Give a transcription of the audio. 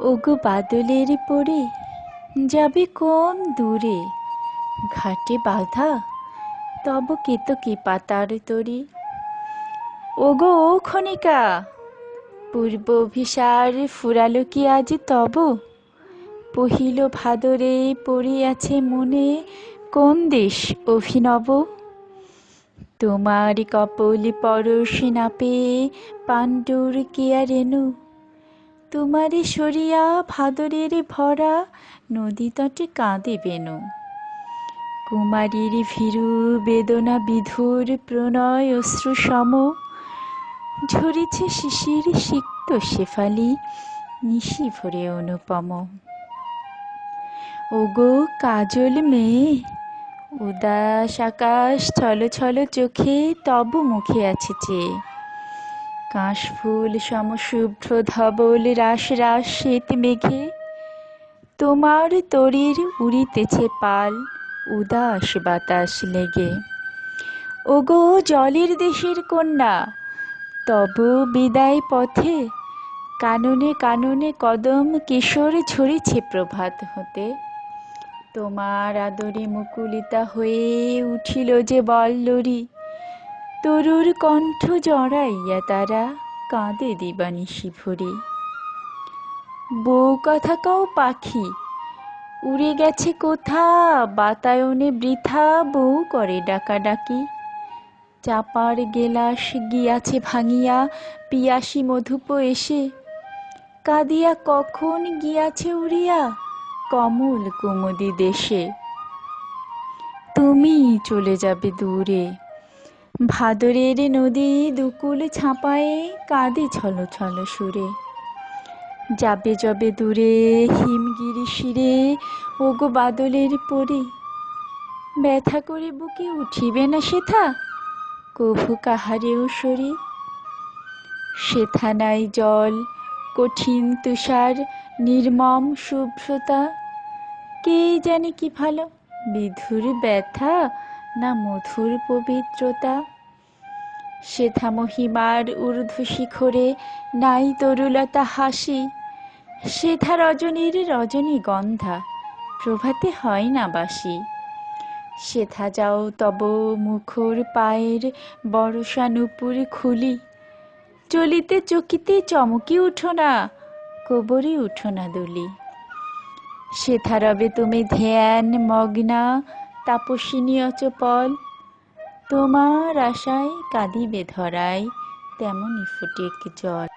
ওগো বাদলের পরে যাবে কোন দূরে, ঘাটে বাঁধা তব কেতকী পাতার তরি। ওগো ও ক্ষণিকা, পূর্ব অভিসার ফুরালো কি আজ তব? পহিল ভাদরে পড়িয়াছে মনে কোন দেশ অভিনব? তোমার কপল পরশ না পেয়ে পাণ্ডুর কিয়া রেণু, তোমারে সরিয়া ভাদরের ভরা নদী তটে কাঁদে বেণু। কুমারীর ভীরু বেদনা বিধুর প্রণয় অশ্রু সম, ঝরিছে শিশির সিক্ত শেফালি নিশি ভরে অনুপম। ওগো কাজল মেয়ে, উদাস আকাশ ছল ছল চোখে তব মুখে আছে চেয়ে। কাশফুল সম শুভ্র ধবল রাস রাস শ্বেত মেঘে, তোমার তরীর উড়িতেছে পাল উদাস বাতাস লেগে। ওগো জলের দেশের কন্যা, তব বিদায় পথে কাননে কাননে কদম কিশোর ঝরিছে প্রভাত হতে। তোমার আদরে মুকুলিতা হয়ে উঠিল যে বল্লরী, তরুর কণ্ঠ জড়াইয়া তারা কাঁদে দিবানিশি ভরে। বউ কথা কও পাখি, উড়ে গেছে কোথা বাতায়নে বৃথা বউ করে ডাকাডাকি। চাপার গেলাস গিয়াছে ভাঙিয়া পিয়াসী মধুপ এসে, কাঁদিয়া কখন গিয়াছে উড়িয়া কমল কুমুদি দেশে। তুমি চলে যাবে দূরে, ভাদরের নদী দুকুল ছাপায়ে কাঁদে ছল ছল সুরে। যাবে যবে দূরে হিমগিরি শিরে, ওগো বাদলের পরে ব্যথা করে বুকে উঠিবে না সেথা কভু কাহারেও সরে। সেথা নাই জল কঠিন তুষার নির্মম শুভ্রতা, কে জানে কি ভালো বিধুর ব্যথা না মধুর পবিত্রতা। সেথা মহিমার ঊর্ধ্ব শিখরে নাই তরুলতা হাসি, সেথা রজনীর রজনীগন্ধা প্রভাতে হয় না বাসি। সেথা যাও তব মুখর পায়ের বরষা নূপুর খুলি, চলিতে চকিতে চমকি উঠো না কবরে উঠো না দুলি। সেথা রবে তুমি ধ্যান মগ্না তাপসিনী অচপল, তোমার আশায় কাঁদিবে ধরায় তেমনি ফুটেক জল।